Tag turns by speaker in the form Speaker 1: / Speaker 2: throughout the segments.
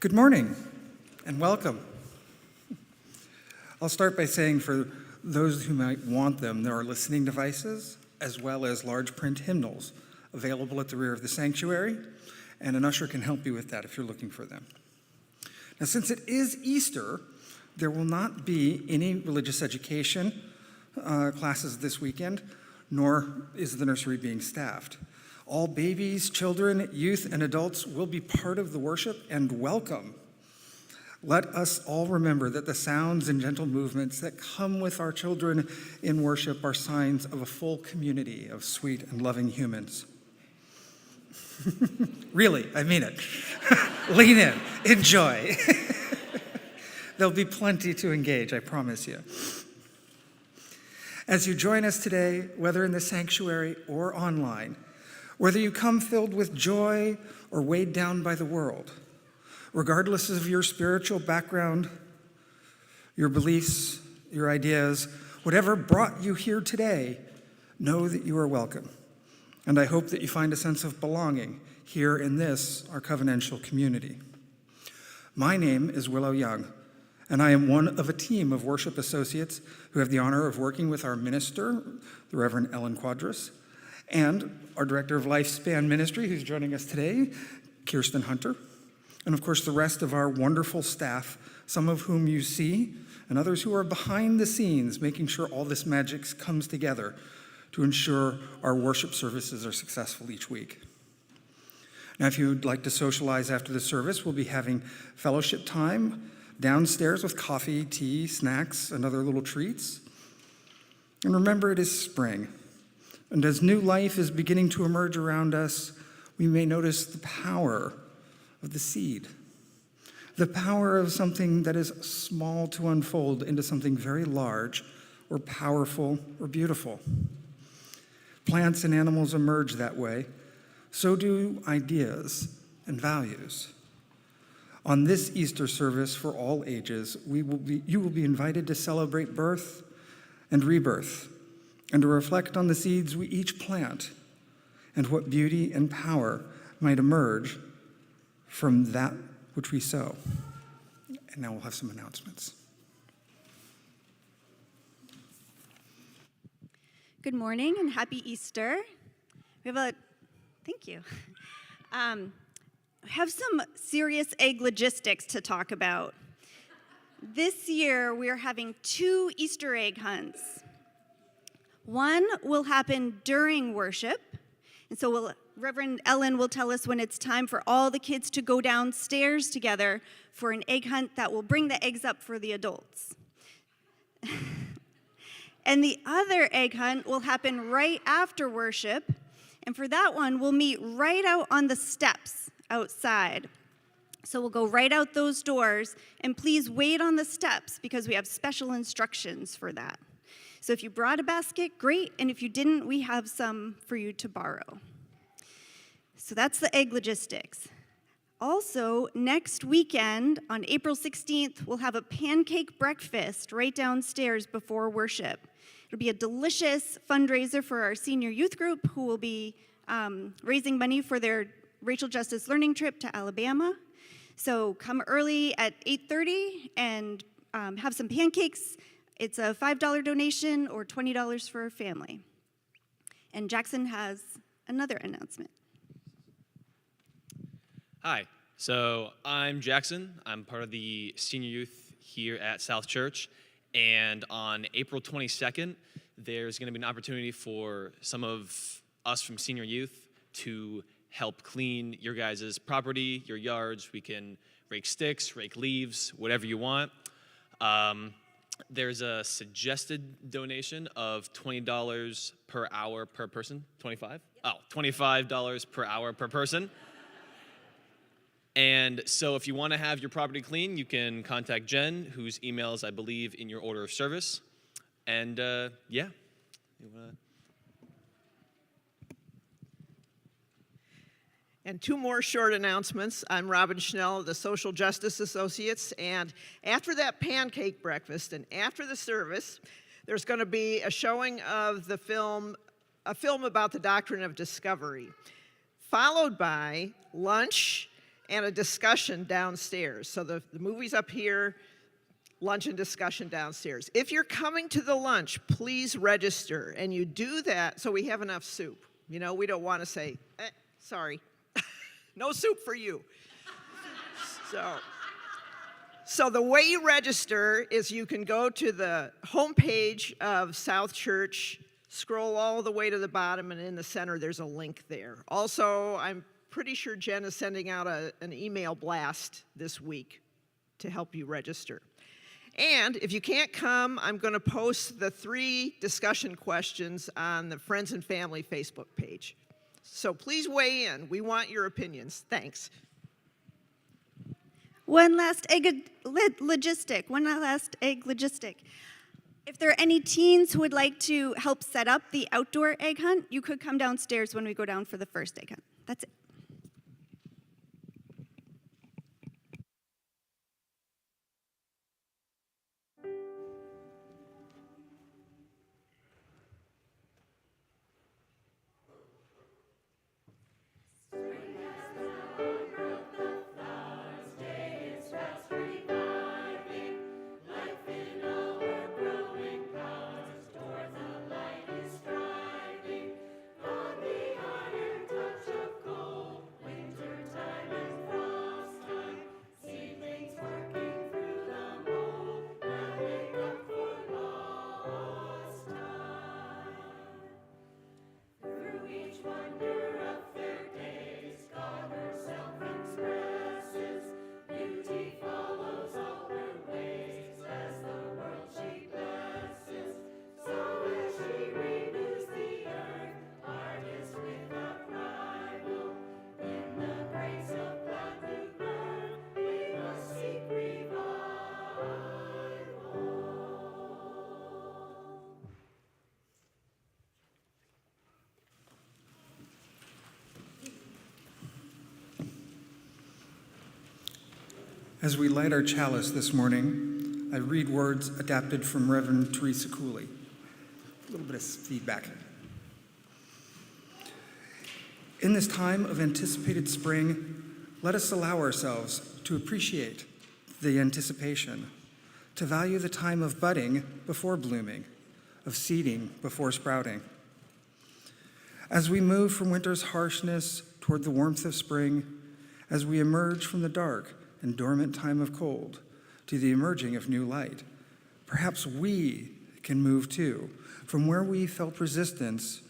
Speaker 1: Good morning and welcome. I'll start by saying for those who might want them, there are listening devices as well as large print hymnals available at the rear of the sanctuary, and an usher can help you with that if you're looking for them. Now, since it is Easter, there will not be any religious education classes this weekend, nor is the nursery being staffed. All babies, children, youth, and adults will be part of the worship and welcome. Let us all remember that the sounds and gentle movements that come with our children in worship are signs of a full community of sweet and loving humans. Really, I mean it. Lean in, enjoy. There'll be plenty to engage, I promise you. As you join us today, whether in the sanctuary or online, whether you come filled with joy or weighed down by the world, regardless of your spiritual background, your beliefs, your ideas, whatever brought you here today, know that you are welcome. And I hope that you find a sense of belonging here in this, our covenantal community. My name is Willow Young, and I am one of a team of worship associates who have the honor of working with our minister, the Reverend Quaadgras, and our director of Lifespan Ministry, who's joining us today, Kirsten Hunter, and of course the rest of our wonderful staff, some of whom you see, and others who are behind the scenes, making sure all this magic comes together to ensure our worship services are successful each week. Now, if you would like to socialize after the service, we'll be having fellowship time downstairs with coffee, tea, snacks, and other little treats. And remember, it is spring. And as new life is beginning to emerge around us, we may notice the power of the seed, the power of something that is small to unfold into something very large or powerful or beautiful. Plants and animals emerge that way. So do ideas and values. On this Easter service for all ages, you will be invited to celebrate birth and rebirth, and to reflect on the seeds we each plant and what beauty and power might emerge from that which we sow. And now we'll have some announcements.
Speaker 2: Good morning and happy Easter. Thank you. We have some serious egg logistics to talk about. This year we are having 2 Easter egg hunts. One will happen during worship, and so Reverend Ellen will tell us when it's time for all the kids to go downstairs together for an egg hunt that will bring the eggs up for the adults. And the other egg hunt will happen right after worship, and for that one, we'll meet right out on the steps outside. So we'll go right out those doors, and please wait on the steps because we have special instructions for that. So if you brought a basket, great, and if you didn't, we have some for you to borrow. So that's the egg logistics. Also, next weekend, on April 16th, we'll have a pancake breakfast right downstairs before worship. It'll be a delicious fundraiser for our senior youth group who will be raising money for their racial justice learning trip to Alabama. So come early at 8:30 and have some pancakes. It's a $5 donation or $20 for a family. And Jackson has another announcement.
Speaker 3: Hi, so I'm Jackson. I'm part of the senior youth here at South Church. And on April 22nd, there's going to be an opportunity for some of us from senior youth to help clean your guys' property, your yards. We can rake sticks, rake leaves, whatever you want. There's a suggested donation of $20 per hour per person. 25? Oh, $25 per hour per person. And so if you want to have your property clean, you can contact Jen, whose email is, I believe, in your order of service. And yeah.
Speaker 4: And 2 more short announcements. I'm Robin Schnell of the Social Justice Associates, and after that pancake breakfast and after the service, there's going to be a showing of a film about the doctrine of discovery, followed by lunch and a discussion downstairs. So the movie's up here, lunch and discussion downstairs. If you're coming to the lunch, please register, and you do that so we have enough soup. You know, we don't want to say, sorry, no soup for you. So the way you register is you can go to the homepage of South Church, scroll all the way to the bottom, and in the center there's a link there. Also, I'm pretty sure Jen is sending out an email blast this week to help you register. And if you can't come, I'm going to post the 3 discussion questions on the Friends and Family Facebook page. So please weigh in. We want your opinions. Thanks.
Speaker 2: One last egg logistic. If there are any teens who would like to help set up the outdoor egg hunt, you could come downstairs when we go down for the first egg hunt. That's it.
Speaker 1: As we light our chalice this morning, I read words adapted from Reverend Teresa Cooley. A little bit of feedback. In this time of anticipated spring, let us allow ourselves to appreciate the anticipation, to value the time of budding before blooming, of seeding before sprouting. As we move from winter's harshness toward the warmth of spring, as we emerge from the dark and dormant time of cold to the emerging of new light, perhaps we can move too, from where we felt resistance,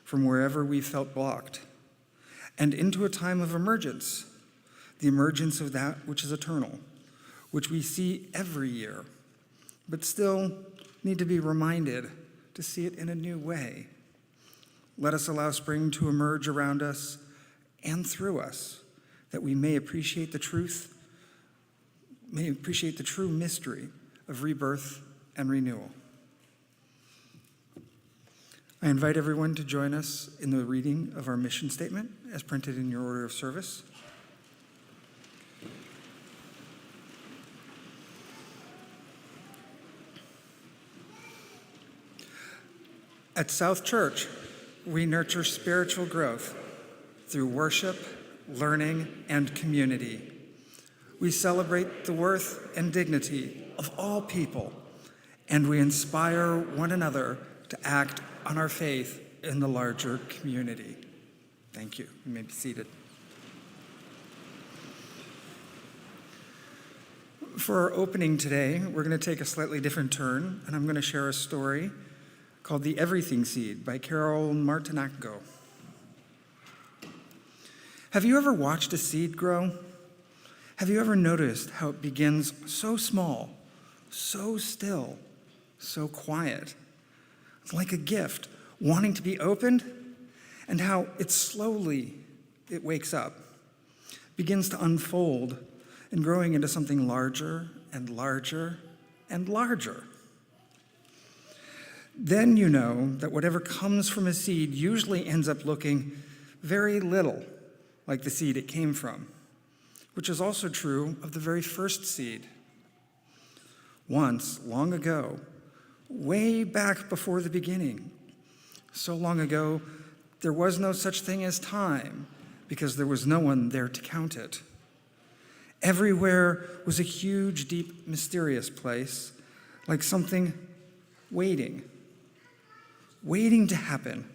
Speaker 1: from wherever we felt blocked, and into a time of emergence, the emergence of that which is eternal, which we see every year, but still need to be reminded to see it in a new way. Let us allow spring to emerge around us and through us, that we may appreciate the truth, may appreciate the true mystery of rebirth and renewal. I invite everyone to join us in the reading of our mission statement as printed in your order of service. At South Church, we nurture spiritual growth through worship, learning, and community. We celebrate the worth and dignity of all people, and we inspire one another to act on our faith in the larger community. Thank you. You may be seated. For our opening today, we're going to take a slightly different turn, and I'm going to share a story called The Everything Seed by Carol Martinacco. Have you ever watched a seed grow? Have you ever noticed how it begins so small, so still, so quiet? It's like a gift wanting to be opened, and how it wakes up, begins to unfold, and growing into something larger and larger and larger. Then you know that whatever comes from a seed usually ends up looking very little like the seed it came from, which is also true of the very first seed. Once, long ago, way back before the beginning, so long ago, there was no such thing as time because there was no one there to count it. Everywhere was a huge, deep, mysterious place, like something waiting to happen.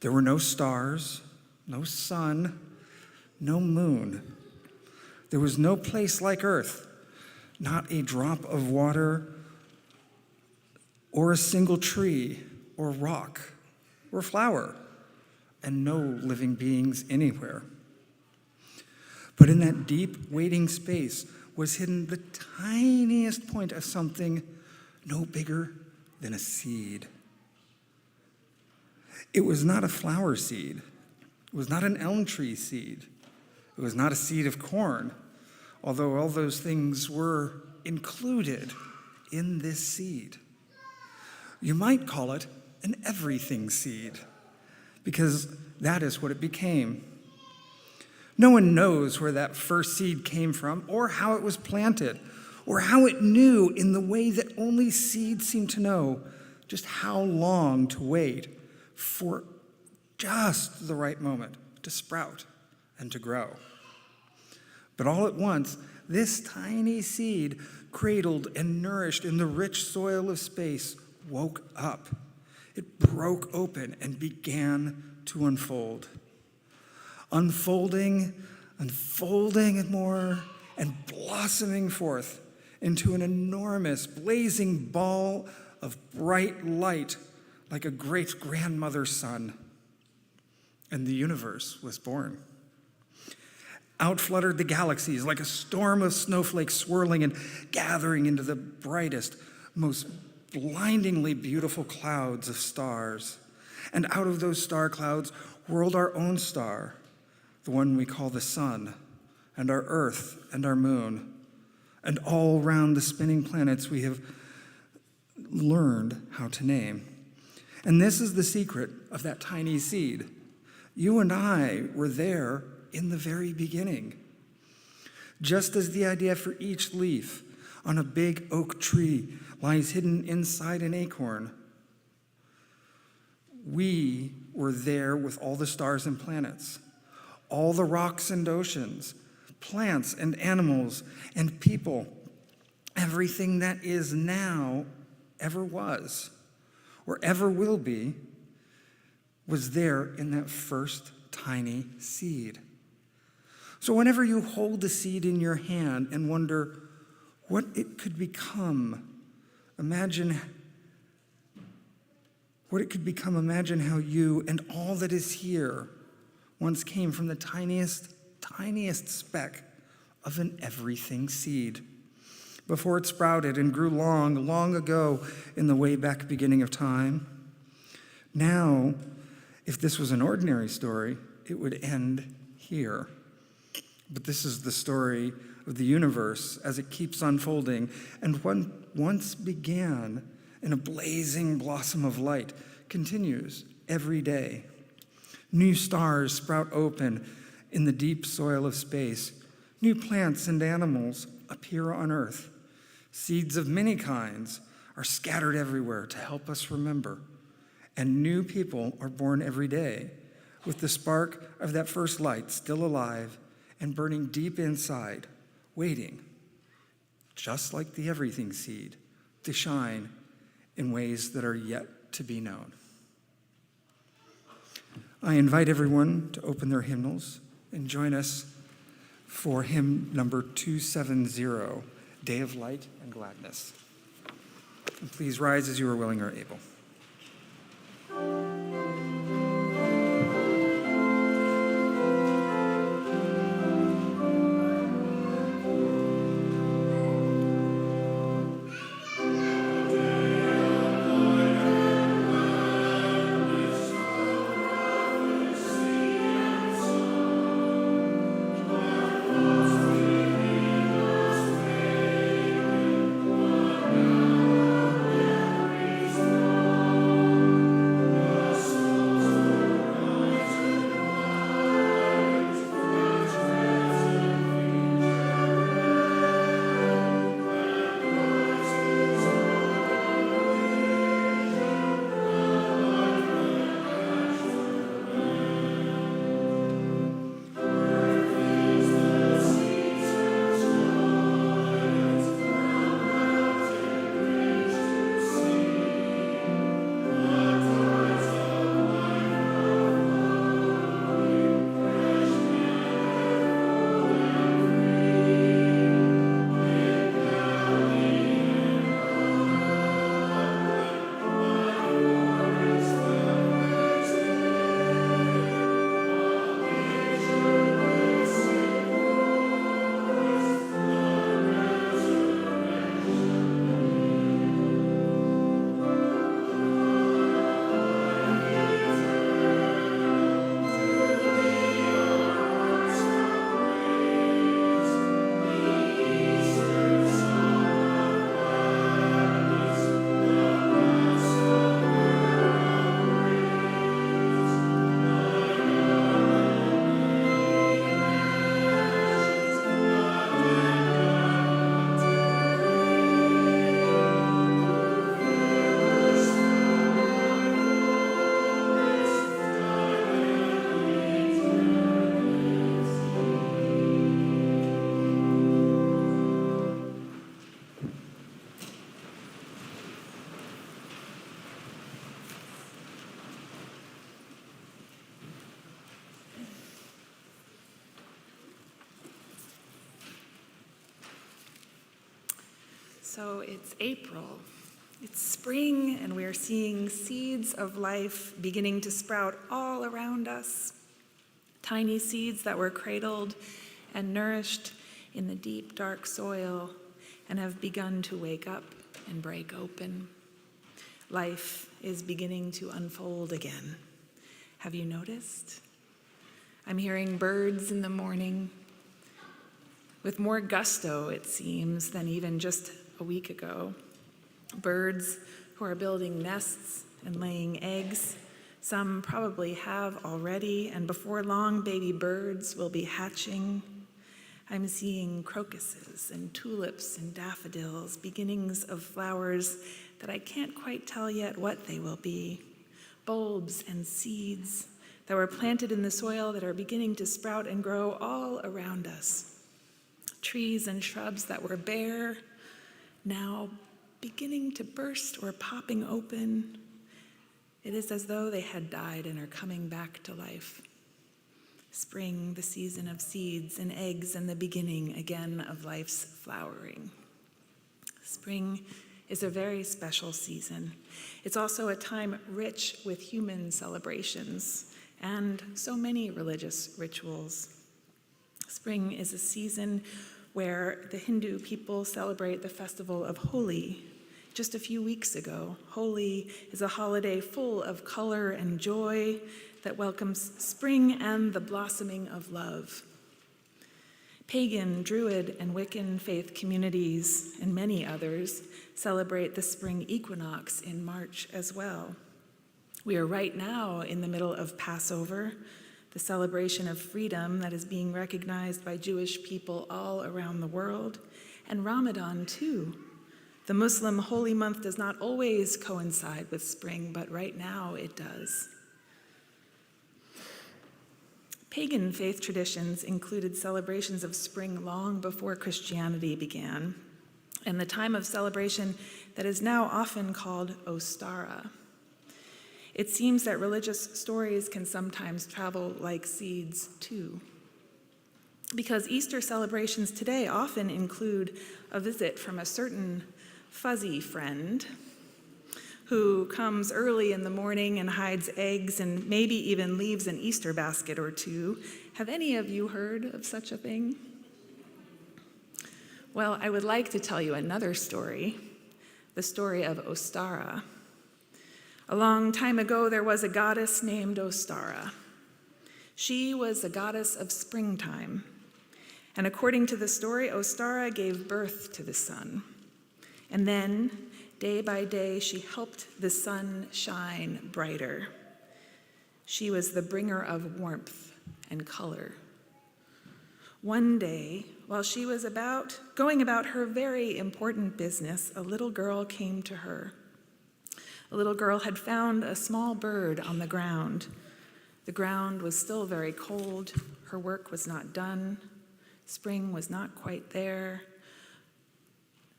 Speaker 1: There were no stars, no sun, no moon. There was no place like Earth, not a drop of water, or a single tree, or rock, or flower, and no living beings anywhere. But in that deep, waiting space was hidden the tiniest point of something no bigger than a seed. It was not a flower seed. It was not an elm tree seed. It was not a seed of corn, although all those things were included in this seed. You might call it an everything seed, because that is what it became. No one knows where that first seed came from, or how it was planted, or how it knew in the way that only seeds seem to know just how long to wait for just the right moment to sprout and to grow. But all at once, this tiny seed, cradled and nourished in the rich soil of space, woke up. It broke open and began to unfold. Unfolding more, and blossoming forth into an enormous, blazing ball of bright light like a great-grandmother's sun. And the universe was born. Out fluttered the galaxies like a storm of snowflakes swirling and gathering into the brightest, most blindingly beautiful clouds of stars. And out of those star clouds whirled our own star, the one we call the sun, and our earth and our moon, and all round the spinning planets we have learned how to name. And this is the secret of that tiny seed. You and I were there in the very beginning. Just as the idea for each leaf on a big oak tree lies hidden inside an acorn, we were there with all the stars and planets, all the rocks and oceans, plants and animals and people, everything that is now, ever was, or ever will be, was there in that first tiny seed. So whenever you hold the seed in your hand and wonder what it could become, imagine how you and all that is here once came from the tiniest speck of an everything seed, before it sprouted and grew long ago in the way back beginning of time. Now, if this was an ordinary story, it would end here. But this is the story of the universe as it keeps unfolding, and what once began in a blazing blossom of light continues every day. New stars sprout open in the deep soil of space. New plants and animals appear on earth. Seeds of many kinds are scattered everywhere to help us remember. And new people are born every day with the spark of that first light still alive and burning deep inside, waiting, just like the everything seed, to shine in ways that are yet to be known. I invite everyone to open their hymnals and join us for hymn number 270, Day of Light and Gladness. And please rise as you are willing or able.
Speaker 5: So it's April. It's spring, and we are seeing seeds of life beginning to sprout all around us. Tiny seeds that were cradled and nourished in the deep, dark soil and have begun to wake up and break open. Life is beginning to unfold again. Have you noticed? I'm hearing birds in the morning with more gusto, it seems, than even just a week ago. Birds who are building nests and laying eggs. Some probably have already, and before long, baby birds will be hatching. I'm seeing crocuses and tulips and daffodils, beginnings of flowers that I can't quite tell yet what they will be. Bulbs and seeds that were planted in the soil that are beginning to sprout and grow all around us. Trees and shrubs that were bare, now beginning to burst or popping open. It is as though they had died and are coming back to life. Spring, the season of seeds and eggs, and the beginning again of life's flowering. Spring is a very special season. It's also a time rich with human celebrations and so many religious rituals. Spring is a season where the Hindu people celebrate the festival of Holi. Just a few weeks ago, Holi is a holiday full of color and joy that welcomes spring and the blossoming of love. Pagan, Druid, and Wiccan faith communities, and many others, celebrate the spring equinox in March as well. We are right now in the middle of Passover, the celebration of freedom that is being recognized by Jewish people all around the world, and Ramadan too. The Muslim holy month does not always coincide with spring, but right now it does. Pagan faith traditions included celebrations of spring long before Christianity began, and the time of celebration that is now often called Ostara. It seems that religious stories can sometimes travel like seeds too, because Easter celebrations today often include a visit from a certain fuzzy friend who comes early in the morning and hides eggs and maybe even leaves an Easter basket or two. Have any of you heard of such a thing? Well, I would like to tell you another story, the story of Ostara. A long time ago, there was a goddess named Ostara. She was the goddess of springtime. And according to the story, Ostara gave birth to the sun. And then, day by day, she helped the sun shine brighter. She was the bringer of warmth and color. One day, while she was going about her very important business, a little girl came to her. A little girl had found a small bird on the ground. The ground was still very cold. Her work was not done. Spring was not quite there.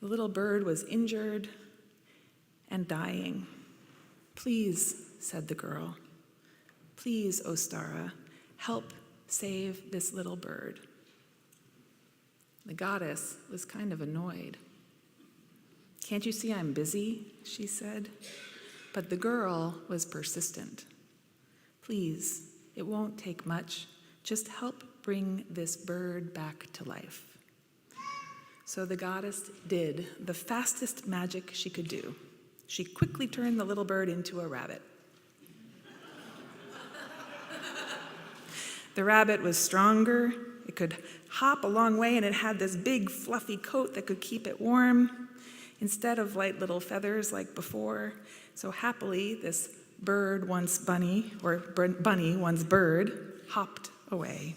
Speaker 5: The little bird was injured and dying. "Please," said the girl, "please, Ostara, help save this little bird." The goddess was kind of annoyed. "Can't you see I'm busy?" she said. But the girl was persistent. "Please, it won't take much. Just help bring this bird back to life." So the goddess did the fastest magic she could do. She quickly turned the little bird into a rabbit. The rabbit was stronger, it could hop a long way, and it had this big fluffy coat that could keep it warm instead of light little feathers like before. So happily, this bird once bunny, or bunny once bird, hopped away.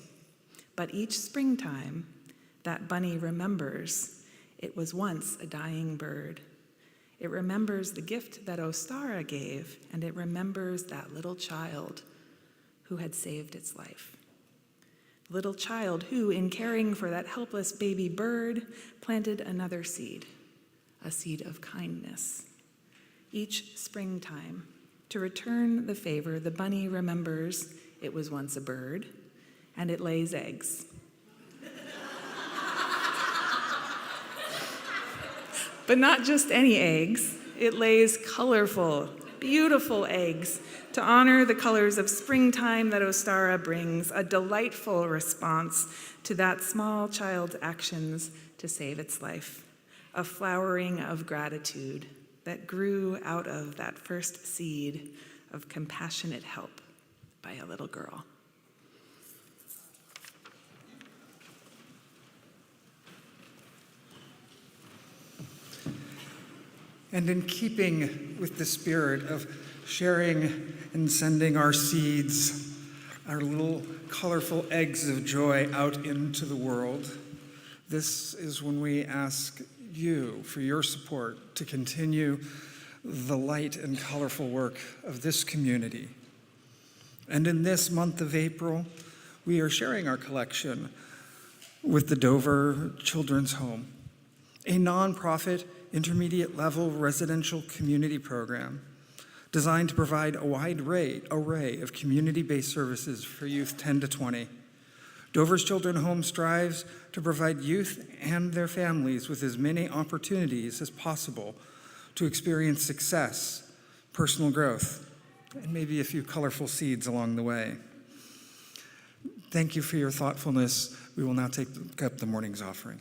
Speaker 5: But each springtime, that bunny remembers it was once a dying bird. It remembers the gift that Ostara gave, and it remembers that little child who had saved its life. The little child who, in caring for that helpless baby bird, planted another seed, a seed of kindness. Each springtime, to return the favor, the bunny remembers it was once a bird, and it lays eggs. But not just any eggs. It lays colorful, beautiful eggs to honor the colors of springtime that Ostara brings, a delightful response to that small child's actions to save its life, a flowering of gratitude that grew out of that first seed of compassionate help by a little girl.
Speaker 1: And in keeping with the spirit of sharing and sending our seeds, our little colorful eggs of joy out into the world, this is when we ask you for your support to continue the light and colorful work of this community. And in this month of April, we are sharing our collection with the Dover Children's Home, a nonprofit intermediate level residential community program designed to provide a wide array of community-based services for youth 10 to 20. Dover's Children's Home strives to provide youth and their families with as many opportunities as possible to experience success, personal growth, and maybe a few colorful seeds along the way. Thank you for your thoughtfulness. We will now take up the morning's offering.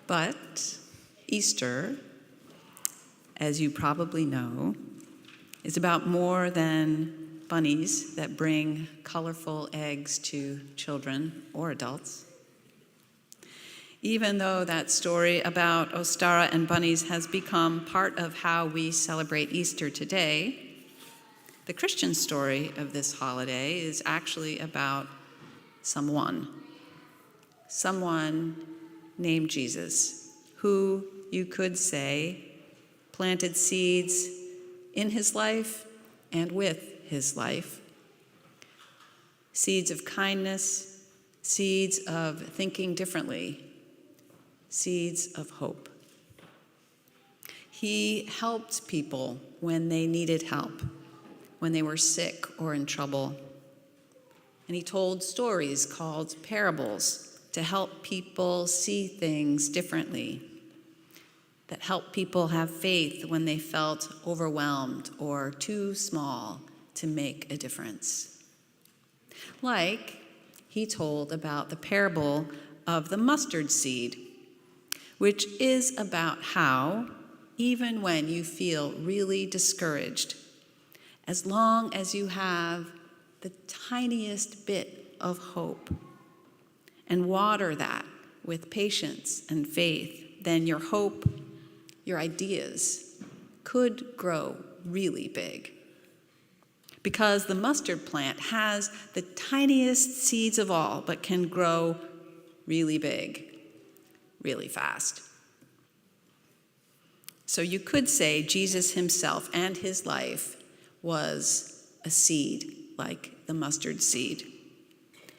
Speaker 6: But Easter, as you probably know, is about more than bunnies that bring colorful eggs to children or adults. Even though that story about Ostara and bunnies has become part of how we celebrate Easter today, the Christian story of this holiday is actually about someone named Jesus, who you could say planted seeds in his life and with his life. Seeds of kindness, seeds of thinking differently, seeds of hope. He helped people when they needed help, when they were sick or in trouble. And he told stories called parables to help people see things differently, that helped people have faith when they felt overwhelmed or too small to make a difference. Like he told about the parable of the mustard seed, which is about how, even when you feel really discouraged, as long as you have the tiniest bit of hope and water that with patience and faith, then your hope, your ideas could grow really big. Because the mustard plant has the tiniest seeds of all, but can grow really big, really fast. So you could say Jesus himself and his life was a seed like the mustard seed,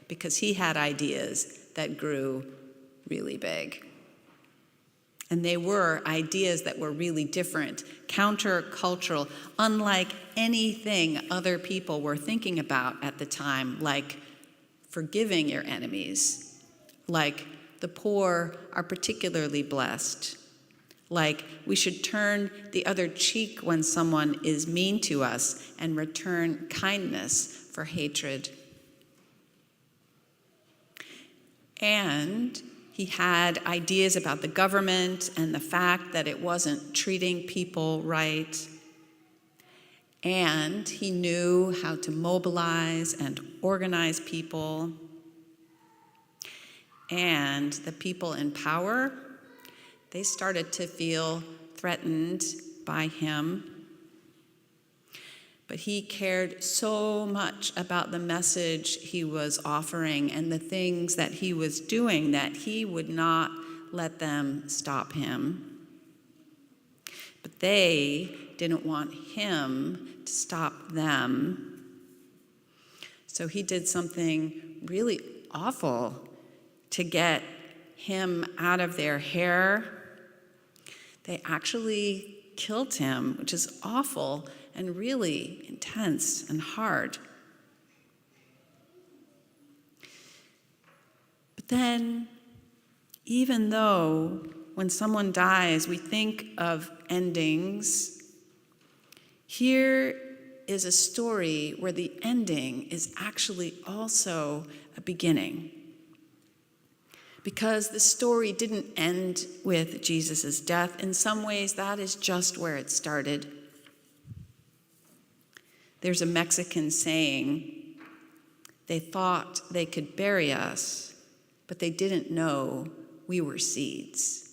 Speaker 6: because he had ideas that grew really big. And they were ideas that were really different, countercultural, unlike anything other people were thinking about at the time, like forgiving your enemies, like the poor are particularly blessed, like we should turn the other cheek when someone is mean to us and return kindness for hatred. And he had ideas about the government and the fact that it wasn't treating people right. And he knew how to mobilize and organize people. And the people in power, they started to feel threatened by him. But he cared so much about the message he was offering and the things that he was doing that he would not let them stop him. But they didn't want him to stop them. So he did something really awful to get him out of their hair. They actually killed him, which is awful and really intense and hard. But then, even though when someone dies, we think of endings, here is a story where the ending is actually also a beginning. Because the story didn't end with Jesus' death. In some ways, that is just where it started. There's a Mexican saying, they thought they could bury us, but they didn't know we were seeds.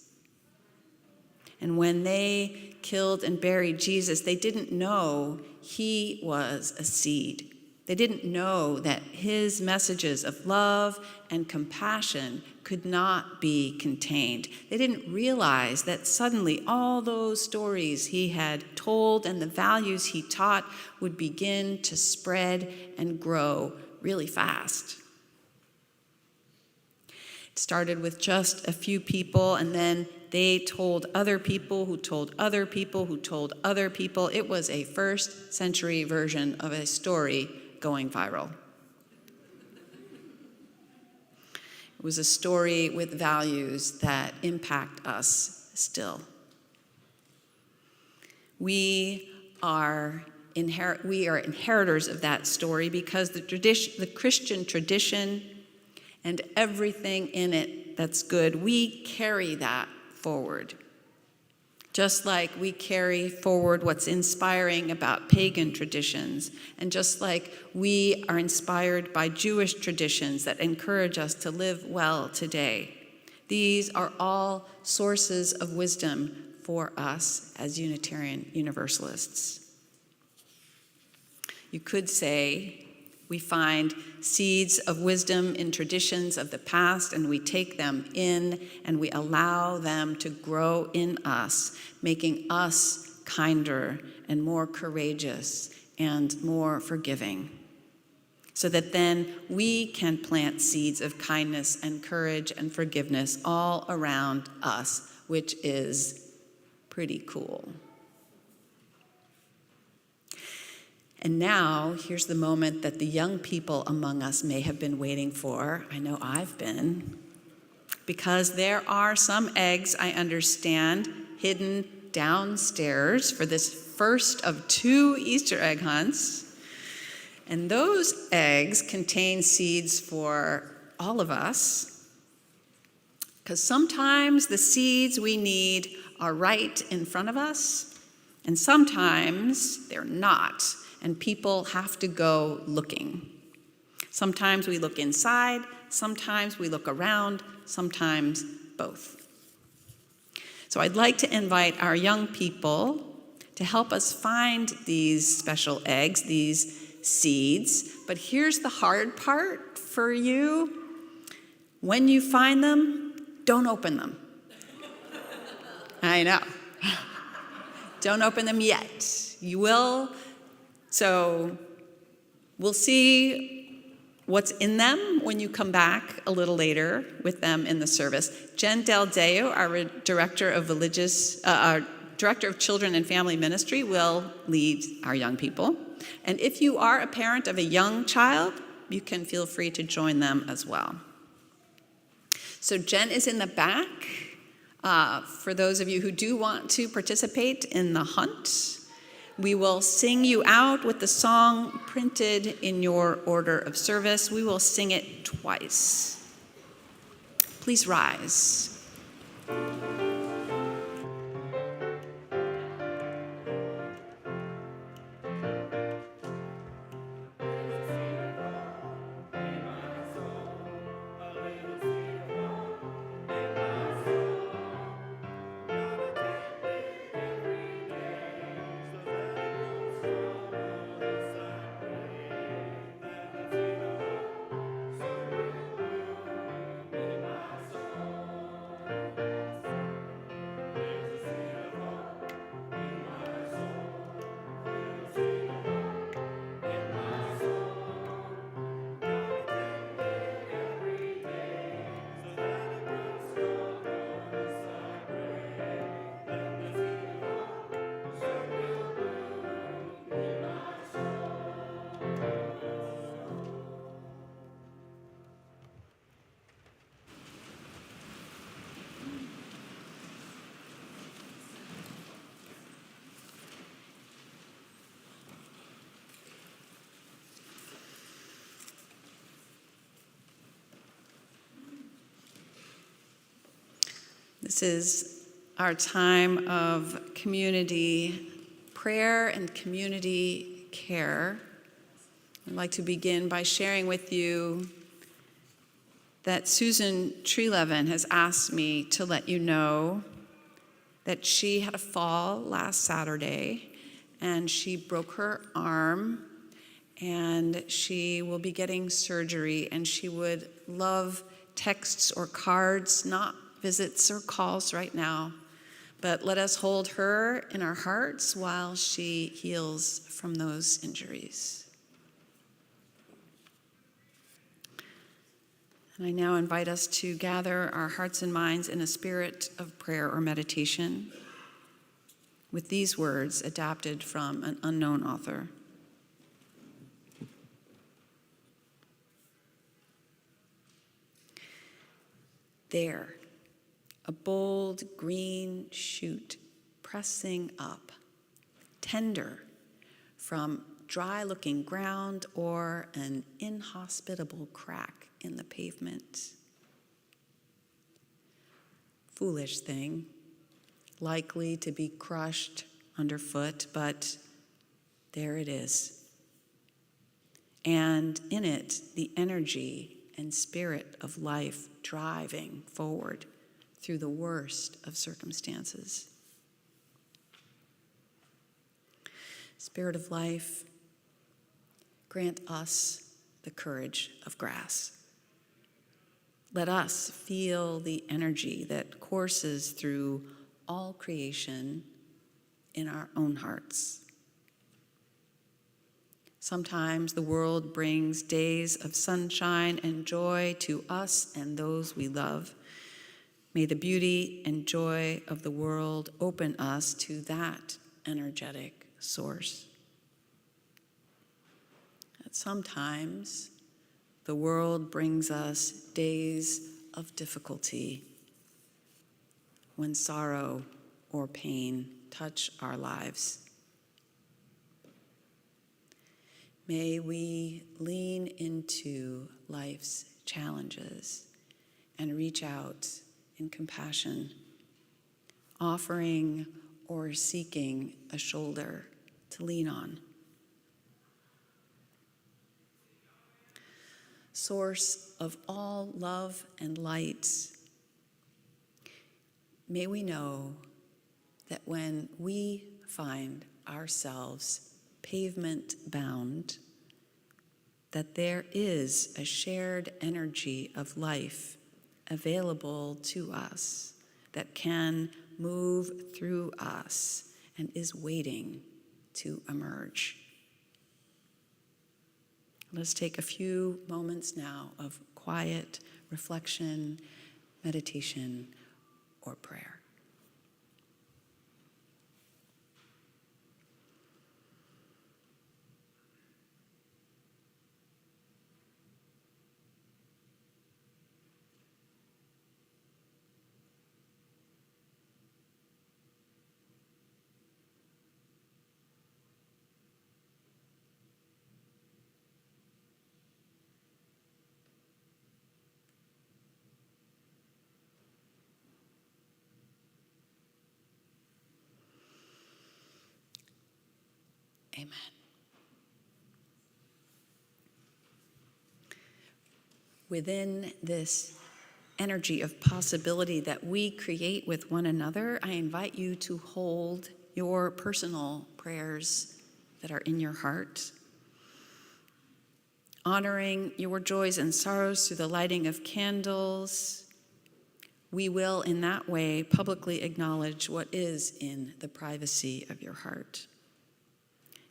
Speaker 6: And when they killed and buried Jesus, they didn't know he was a seed. They didn't know that his messages of love and compassion could not be contained. They didn't realize that suddenly all those stories he had told and the values he taught would begin to spread and grow really fast. It started with just a few people, and then they told other people who told other people who told other people. It was a first century version of a story going viral. It was a story with values that impact us still. We are inheritors of that story because the Christian tradition and everything in it that's good, we carry that forward. Just like we carry forward what's inspiring about pagan traditions, and just like we are inspired by Jewish traditions that encourage us to live well today. These are all sources of wisdom for us as Unitarian Universalists. You could say we find seeds of wisdom in traditions of the past, and we take them in and we allow them to grow in us, making us kinder and more courageous and more forgiving, so that then we can plant seeds of kindness and courage and forgiveness all around us, which is pretty cool. And now, here's the moment that the young people among us may have been waiting for. I know I've been. Because there are some eggs, I understand, hidden downstairs for this first of 2 Easter egg hunts. And those eggs contain seeds for all of us. Because sometimes the seeds we need are right in front of us, and sometimes they're not. And people have to go looking. Sometimes we look inside, sometimes we look around, sometimes both. So I'd like to invite our young people to help us find these special eggs, these seeds. But here's the hard part for you. When you find them, don't open them. I know. Don't open them yet. You will. So we'll see what's in them when you come back a little later with them in the service. Jen Del Deo, our Director of Children and Family Ministry, will lead our young people. And if you are a parent of a young child, you can feel free to join them as well. So Jen is in the back. For those of you who do want to participate in the hunt, we will sing you out with the song printed in your order of service. We will sing it twice. Please rise. This is our time of community prayer and community care. I'd like to begin by sharing with you that Susan Trelevin has asked me to let you know that she had a fall last Saturday and she broke her arm, and she will be getting surgery, and she would love texts or cards, not visits or calls right now, but let us hold her in our hearts while she heals from those injuries. And I now invite us to gather our hearts and minds in a spirit of prayer or meditation with these words adapted from an unknown author. There, a bold green shoot pressing up, tender from dry-looking ground or an inhospitable crack in the pavement. foolish thing, likely to be crushed underfoot, but there it is. And in it, the energy and spirit of life driving forward through the worst of circumstances. Spirit of life, grant us the courage of grass. Let us feel the energy that courses through all creation in our own hearts. Sometimes the world brings days of sunshine and joy to us and those we love. May the beauty and joy of the world open us to that energetic source. Sometimes the world brings us days of difficulty when sorrow or pain touch our lives. May we lean into life's challenges and reach out in compassion, offering or seeking a shoulder to lean on. Source of all love and light, may we know that when we find ourselves pavement bound, that there is a shared energy of life available to us that can move through us and is waiting to emerge. Let's take a few moments now of quiet reflection, meditation, or prayer. Amen. Within this energy of possibility that we create with one another, I invite you to hold your personal prayers that are in your heart, honoring your joys and sorrows through the lighting of candles. We will, in that way, publicly acknowledge what is in the privacy of your heart.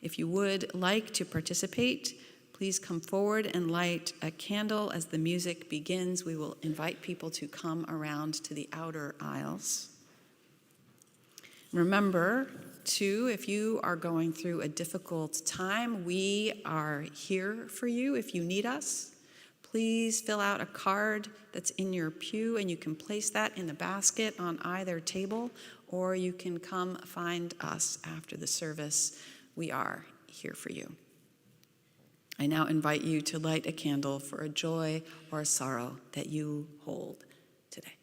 Speaker 6: If you would like to participate, please come forward and light a candle as the music begins. We will invite people to come around to the outer aisles. Remember, too, if you are going through a difficult time, we are here for you if you need us. Please fill out a card that's in your pew, and you can place that in the basket on either table, or you can come find us after the service. We are here for you. I now invite you to light a candle for a joy or a sorrow that you hold today.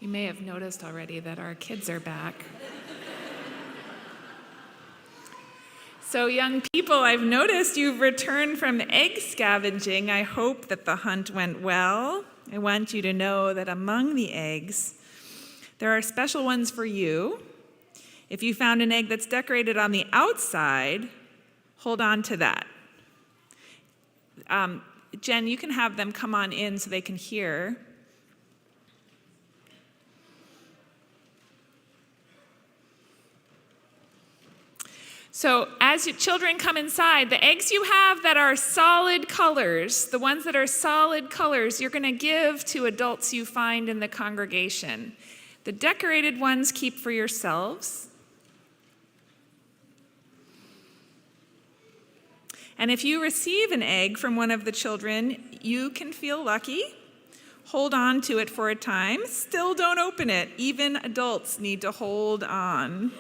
Speaker 5: You may have noticed already that our kids are back. So young people, I've noticed you've returned from egg scavenging. I hope that the hunt went well. I want you to know that among the eggs, there are special ones for you. If you found an egg that's decorated on the outside, hold on to that. Jen, you can have them come on in so they can hear. So as children come inside, the eggs you have that are solid colors, the ones that are solid colors, you're going to give to adults you find in the congregation. The decorated ones keep for yourselves. And if you receive an egg from one of the children, you can feel lucky. Hold on to it for a time. Still don't open it. Even adults need to hold on.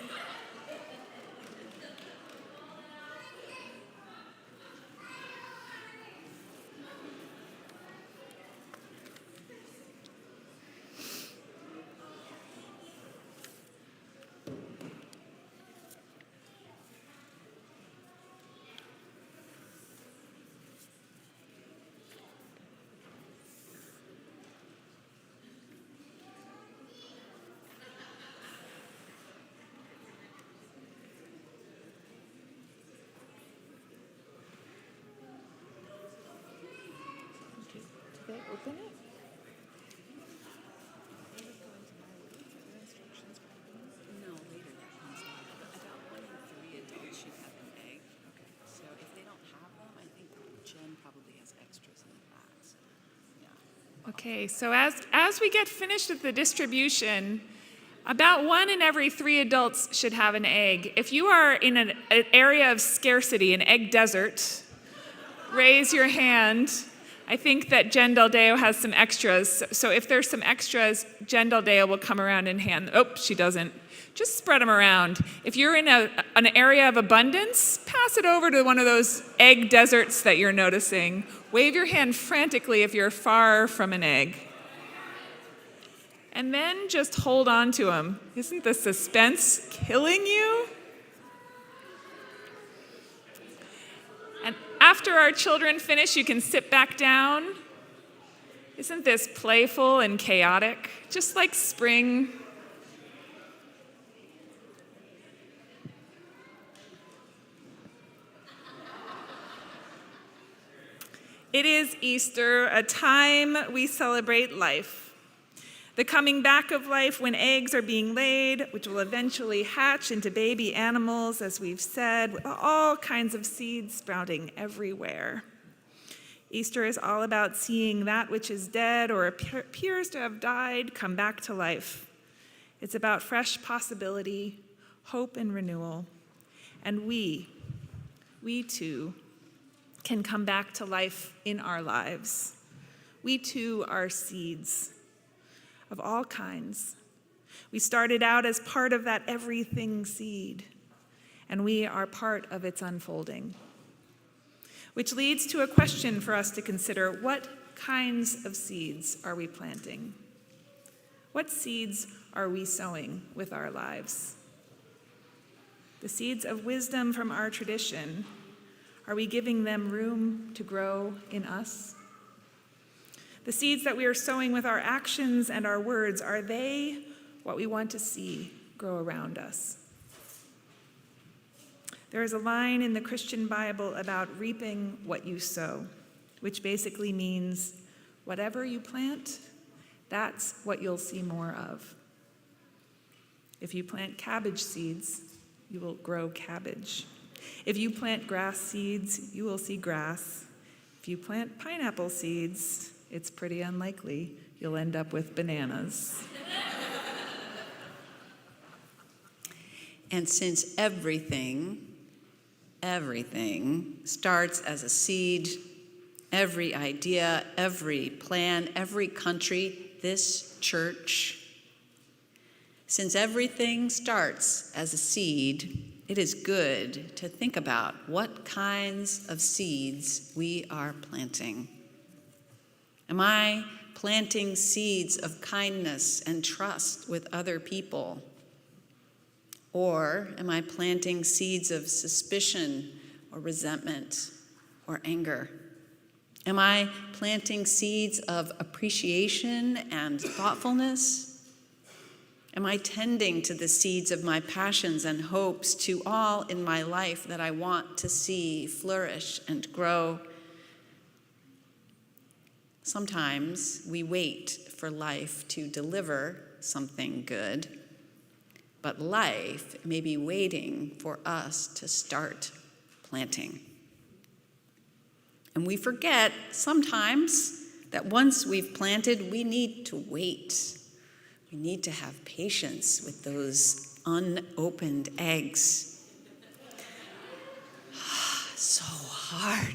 Speaker 5: Open it?
Speaker 6: No, later that comes later. About 1 in 3 adults should have an egg. Okay. So if they don't have them, I think Jen probably has extras in the back. So, yeah.
Speaker 5: Okay, so as we get finished with the distribution, about 1 in every 3 adults should have an egg. If you are in an area of scarcity, an egg desert, raise your hand. I think that Jen Del Deo has some extras. So if there's some extras, Jen Del Deo will come around and hand. Oh, she doesn't. Just spread them around. If you're in an area of abundance, pass it over to one of those egg deserts that you're noticing. Wave your hand frantically if you're far from an egg. And then just hold on to them. Isn't the suspense killing you? And after our children finish, you can sit back down. Isn't this playful and chaotic? Just like spring. It is Easter, a time we celebrate life. The coming back of life when eggs are being laid, which will eventually hatch into baby animals, as we've said, with all kinds of seeds sprouting everywhere. Easter is all about seeing that which is dead or appears to have died come back to life. It's about fresh possibility, hope, and renewal. And we too, can come back to life in our lives. We too are seeds of all kinds. We started out as part of that everything seed, and we are part of its unfolding. Which leads to a question for us to consider: what kinds of seeds are we planting? What seeds are we sowing with our lives? The seeds of wisdom from our tradition, are we giving them room to grow in us? The seeds that we are sowing with our actions and our words, are they what we want to see grow around us? There is a line in the Christian Bible about reaping what you sow, which basically means whatever you plant, that's what you'll see more of. If you plant cabbage seeds, you will grow cabbage. If you plant grass seeds, you will see grass. If you plant pineapple seeds, it's pretty unlikely you'll end up with bananas.
Speaker 6: And since everything starts as a seed, every idea, every plan, every country, this church, since everything starts as a seed, it is good to think about what kinds of seeds we are planting. Am I planting seeds of kindness and trust with other people? Or am I planting seeds of suspicion or resentment or anger? Am I planting seeds of appreciation and thoughtfulness? Am I tending to the seeds of my passions and hopes to all in my life that I want to see flourish and grow? Sometimes we wait for life to deliver something good, but life may be waiting for us to start planting. And we forget sometimes that once we've planted, we need to wait. We need to have patience with those unopened eggs. So hard.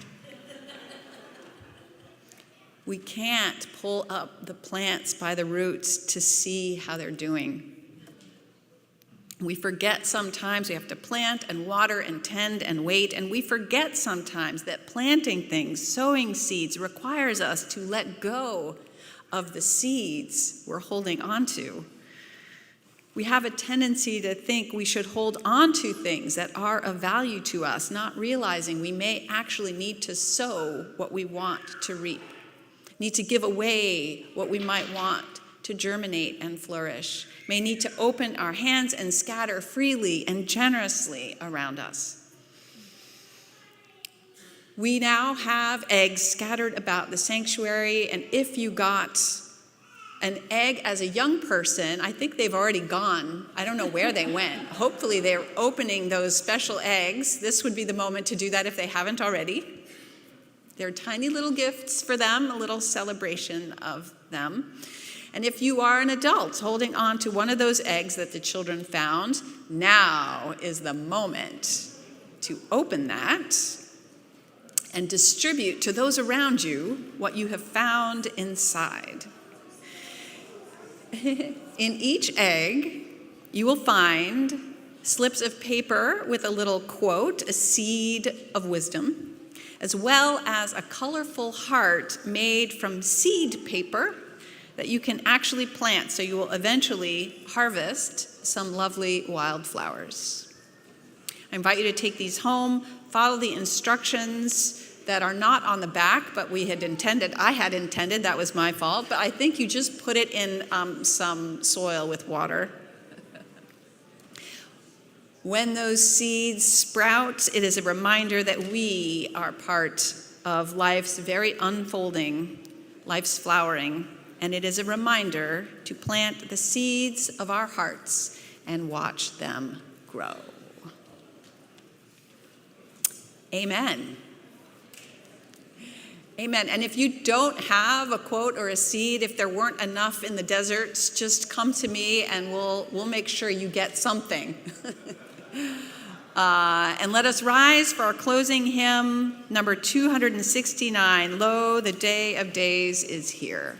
Speaker 6: We can't pull up the plants by the roots to see how they're doing. We forget sometimes we have to plant and water and tend and wait, and we forget sometimes that planting things, sowing seeds, requires us to let go of the seeds we're holding on to. We have a tendency to think we should hold on to things that are of value to us, not realizing we may actually need to sow what we want to reap, need to give away what we might want to germinate and flourish, may need to open our hands and scatter freely and generously around us. We now have eggs scattered about the sanctuary, and if you got an egg as a young person, I think they've already gone. I don't know where they went. Hopefully they're opening those special eggs. This would be the moment to do that if they haven't already. They're tiny little gifts for them, a little celebration of them. And if you are an adult holding on to one of those eggs that the children found, now is the moment to open that and distribute to those around you what you have found inside. In each egg, you will find slips of paper with a little quote, a seed of wisdom, as well as a colorful heart made from seed paper that you can actually plant, so you will eventually harvest some lovely wildflowers. I invite you to take these home, follow the instructions that are not on the back, but I had intended, that was my fault, but I think you just put it in some soil with water. When those seeds sprout, it is a reminder that we are part of life's very unfolding, life's flowering, and it is a reminder to plant the seeds of our hearts and watch them grow. Amen. Amen. And if you don't have a quote or a seed, if there weren't enough in the deserts, just come to me and we'll make sure you get something. And let us rise for our closing hymn, number 269, Lo, the Day of Days is Here.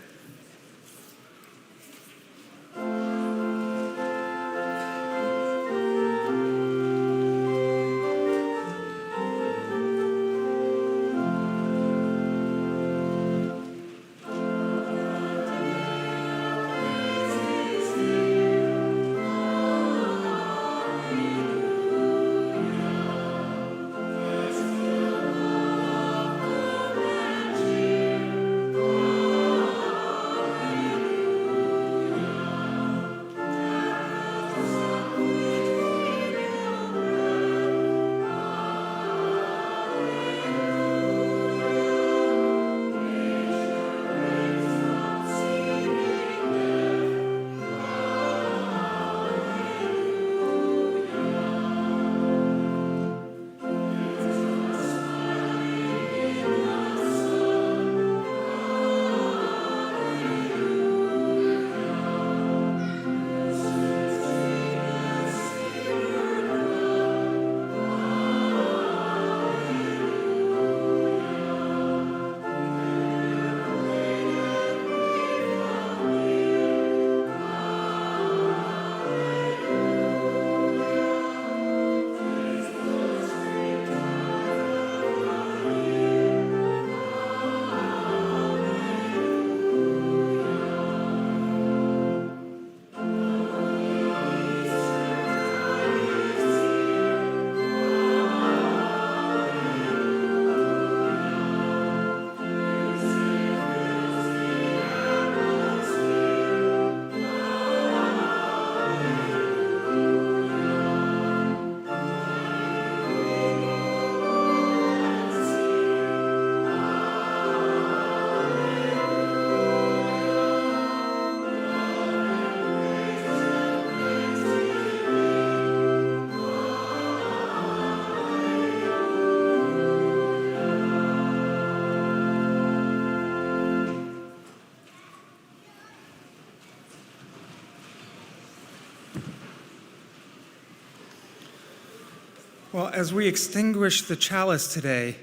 Speaker 1: Well, as we extinguish the chalice today,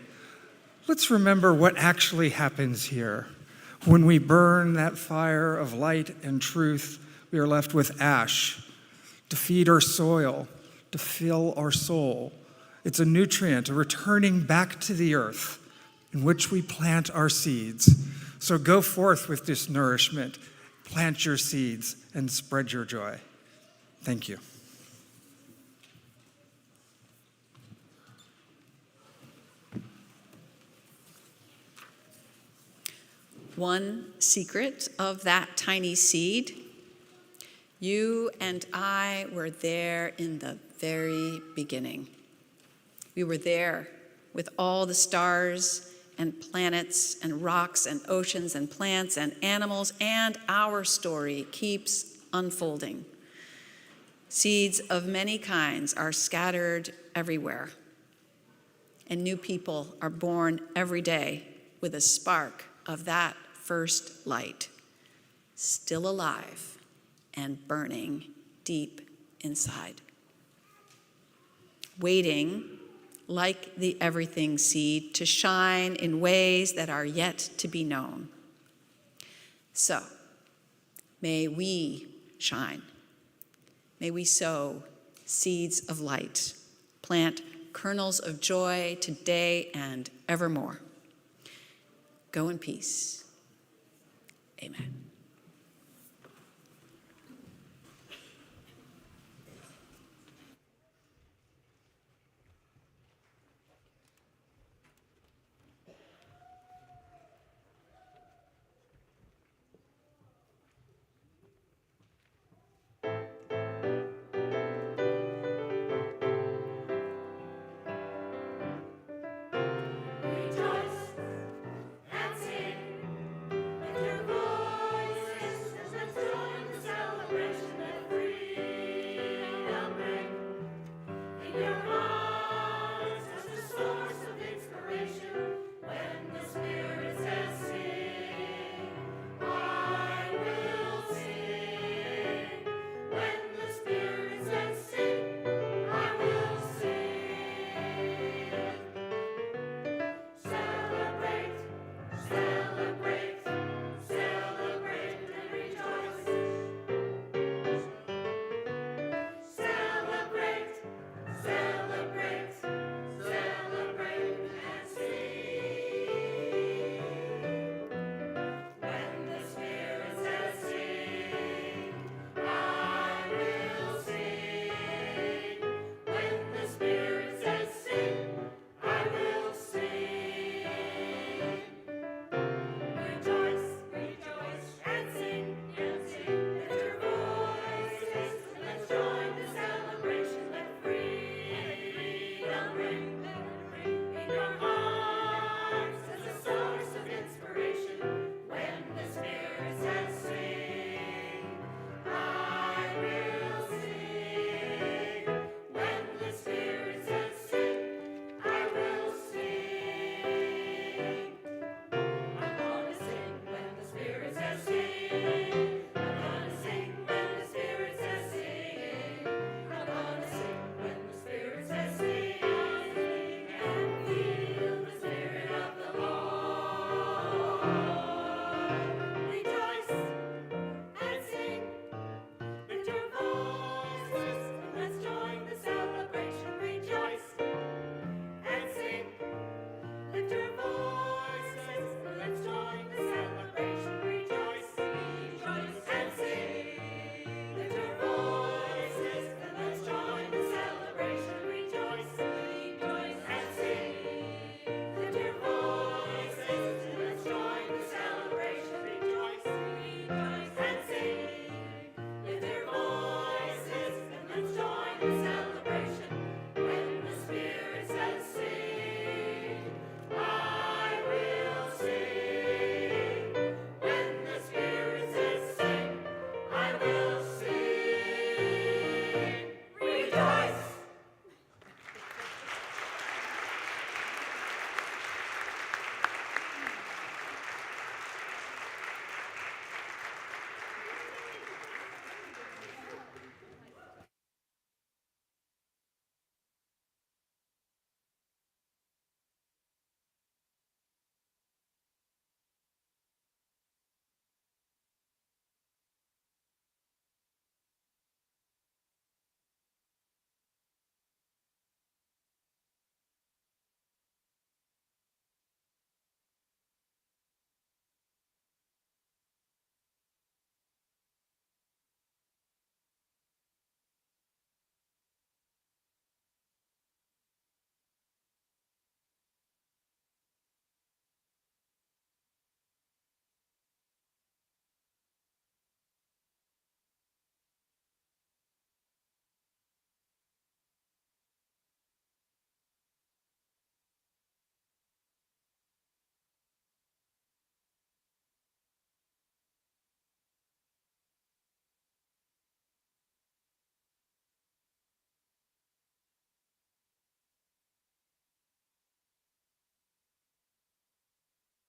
Speaker 1: let's remember what actually happens here. When we burn that fire of light and truth, we are left with ash to feed our soil, to fill our soul. It's a nutrient, a returning back to the earth in which we plant our seeds. So go forth with this nourishment, plant your seeds, and spread your joy. Thank you.
Speaker 6: One secret of that tiny seed: you and I were there in the very beginning. We were there with all the stars and planets and rocks and oceans and plants and animals, and our story keeps unfolding. Seeds of many kinds are scattered everywhere, and new people are born every day with a spark of that first light, still alive and burning deep inside, waiting like the everything seed to shine in ways that are yet to be known. So, may we shine. May we sow seeds of light, plant kernels of joy today and evermore. Go in peace. Amen.
Speaker 7: Rejoice and sing with your voices, and let's join the celebration that freedom brings. In your heart.